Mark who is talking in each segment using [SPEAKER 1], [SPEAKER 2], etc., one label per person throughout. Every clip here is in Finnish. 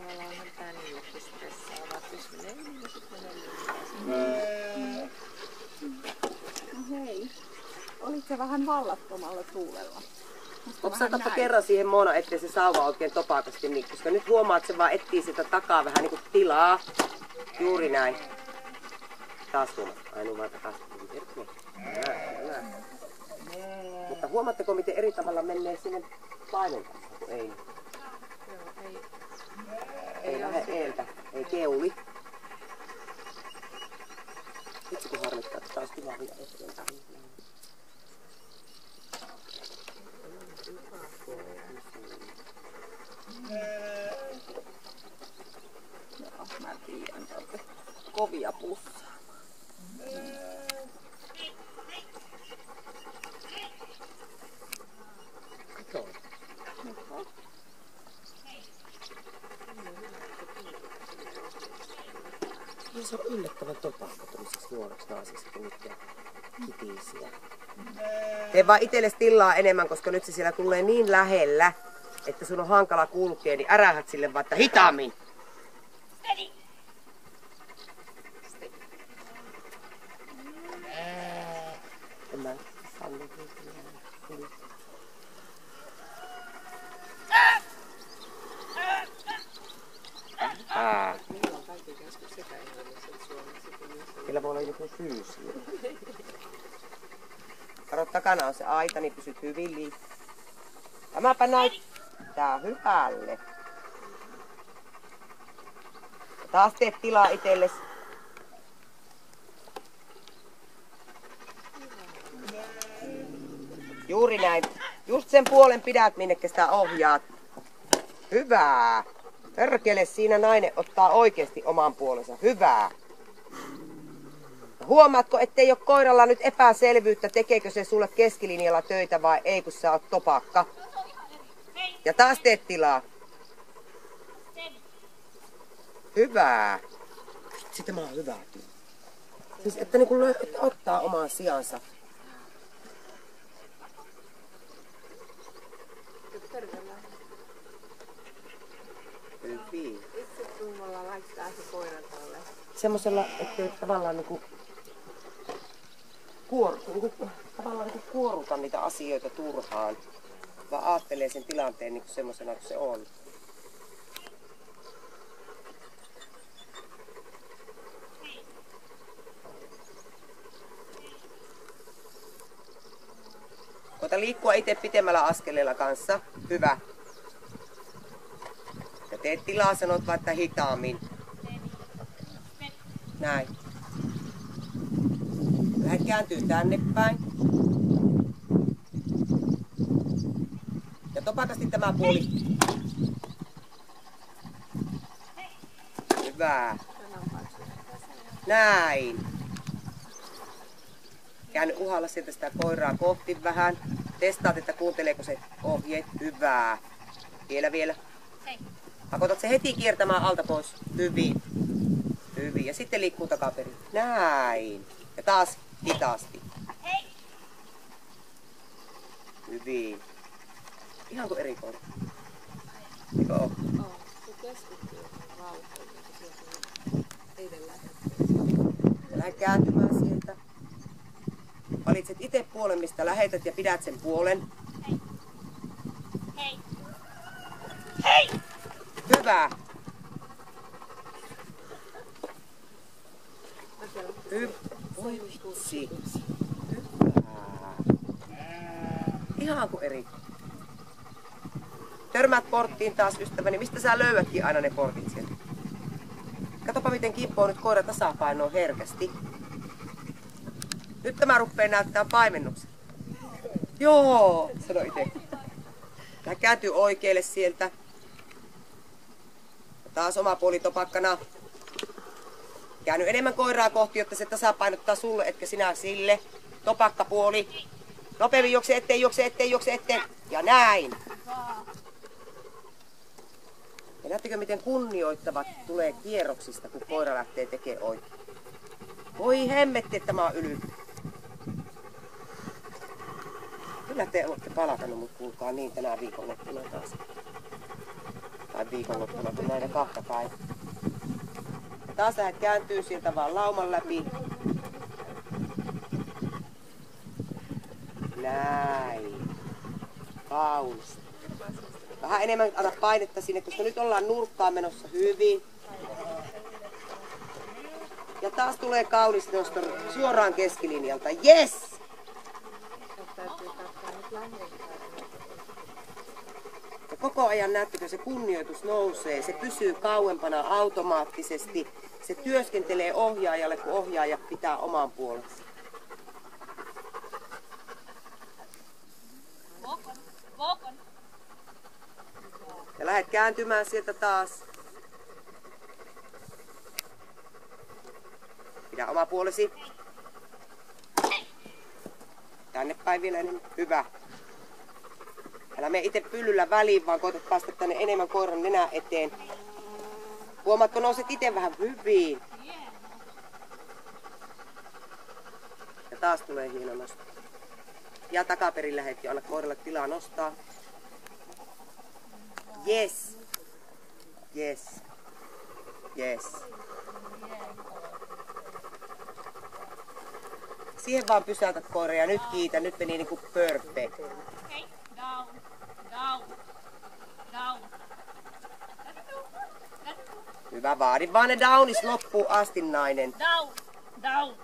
[SPEAKER 1] tavallaan tää niillekin stressaavaa, että jos menee yli, niin sitten menee.
[SPEAKER 2] No hei, olit se vähän vallattomalla tuulella?
[SPEAKER 3] Kopsatapa kerran siihen Moona, ettei se sauva oikein topakasti niin, koska nyt huomaat, että se vaan etsii sitä takaa vähän niinku tilaa. Juuri näin. Taas huomaat. Ainoa vaan takaisin. Mutta huomaatteko, miten eri tavalla menee sinne painon kanssa, kun ei?
[SPEAKER 1] Joo,
[SPEAKER 3] Ei lähde eeltä. Ei keuli. Itse kun harmittaa, että taas hyvä vielä eteenpäin.
[SPEAKER 2] Joo, mä tiedän, että olette kovia pussaamaan.
[SPEAKER 3] Kato. Ja se on yllättävän topakka tuollaisessa nuoreksi naisessa, kun nyt kitisiä. Tee vaan itsellesi tilaa enemmän, koska nyt se siellä tulee niin lähellä, että sun on hankala kulkea, niin ärähät sille vaan, että hitaammin. En mä salli. Kyllä voi olla joku fyysiä. Karo, takana on se aita, niin pysyt hyvin liikkeellä. Tämäpä näyttää hyvälle. Taas teet tilaa itsellesi. Juuri näin. Just sen puolen pidät, minnekä sitä ohjaat. Hyvää. Perkele, siinä nainen ottaa oikeasti oman puolensa. Hyvää. Huomaatko, ettei ole koiralla nyt epäselvyyttä, tekeekö se sulle keskilinjalla töitä vai ei, kun sä oot topakka. Ja taas teet tilaa. Hyvää. Sitten mä oon hyvää työ. Siis että niin kun että ottaa oman sijansa. Hyvin.
[SPEAKER 1] Itse tunnolla laittaa se koiran tolle.
[SPEAKER 3] Semmosella, ettei tavallaan niinku kuoruta niitä asioita turhaan, vaan aattelee sen tilanteen niinku semmosena kuin se on. Koita liikkua itse pitemmällä askeleella kanssa. Hyvä. Ja teet tilaa, sanot vaikka hitaammin. Näin. Lähde kääntyy tänne päin. Ja topakasti tämä puoli. Hyvä. Näin. Käänny uhalla sieltä sitä koiraa kohti vähän. Testaat, että kuunteleeko se ohjeet. Hyvää. Vielä. Pakotat se heti kiertämään alta pois. Hyvin. Hyvin. Ja sitten liikkuu takaperin. Näin. Ja taas hitaasti. Hyvin. Ihan kuin eri koira. Eikö oo?
[SPEAKER 1] Se keskittyy rauhoihin, kun sieltä eilen
[SPEAKER 3] Ja lähde kääntymään sieltä. Valitset itse puolen, mistä lähetät ja pidät sen puolen. Hei! Hyvä! Oi vitsi. Hyvä. Ihan kuin eri. Törmäät porttiin taas, ystäväni. Mistä sä löydätkin aina ne portit sieltä? Katsopa miten kimppoo nyt koira tasapainoa herkästi. Nyt tämä ruppee näyttää paimennuksen. Joo, sano itse. Tää kääntyy oikealle sieltä. Taas oma puoli topakkana. Käänny enemmän koiraa kohti, jotta se tasapainottaa sulle, etkä sinä sille. Topakkapuoli. Nopeammin juokse eteen. Ja näin. Ja näettekö miten kunnioittavat tulee kierroksista, kun koira lähtee tekemään oikein. Voi hemmetti, että mä oon yly. Kyllä te olette palatanut, mutta kuulkaa niin tänä viikonloppuna taas. Tai viikonloppuna, kun näitä kahta päivää. Ja taas lähdet kääntyy sieltä vaan lauman läpi. Näin. Kaunista. Vähän enemmän anna painetta sinne, koska nyt ollaan nurkkaan menossa hyvin. Ja taas tulee kaunis nosto suoraan keskilinjalta. Yes! Ja koko ajan näettekö se kunnioitus nousee. Se pysyy kauempana automaattisesti. Se työskentelee ohjaajalle, kun ohjaaja pitää oman puolensa. Ja lähdet kääntymään sieltä taas. Pidä oma puolesi. Tänne päin vielä enemmän. Hyvä. Älä mene itse pyllyllä väliin, vaan koeta päästä tänne enemmän koiran nenän eteen. Huomaatko, nouset itse vähän hyvin. Ja taas tulee hieno nosto. Ja takaperin lähet ja anna koiralle tilaa nostaa. Yes. Yes. Yes. Siihen vaan pysäytä koira ja nyt kiitä. Nyt meni niinku perfect.
[SPEAKER 4] Okay, down, down, down.
[SPEAKER 3] Hyvä, vaadi vaan ne downis loppuun asti, nainen.
[SPEAKER 4] Down, down.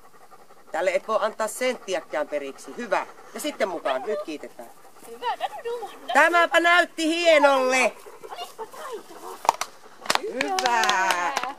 [SPEAKER 3] Tälle et voi antaa senttiäkään periksi. Hyvä. Ja sitten mukaan. Nyt kiitetään.
[SPEAKER 4] Hyvä,
[SPEAKER 3] Tämäpä näytti hienolle.
[SPEAKER 4] Olispa taitava.
[SPEAKER 3] Hyvä.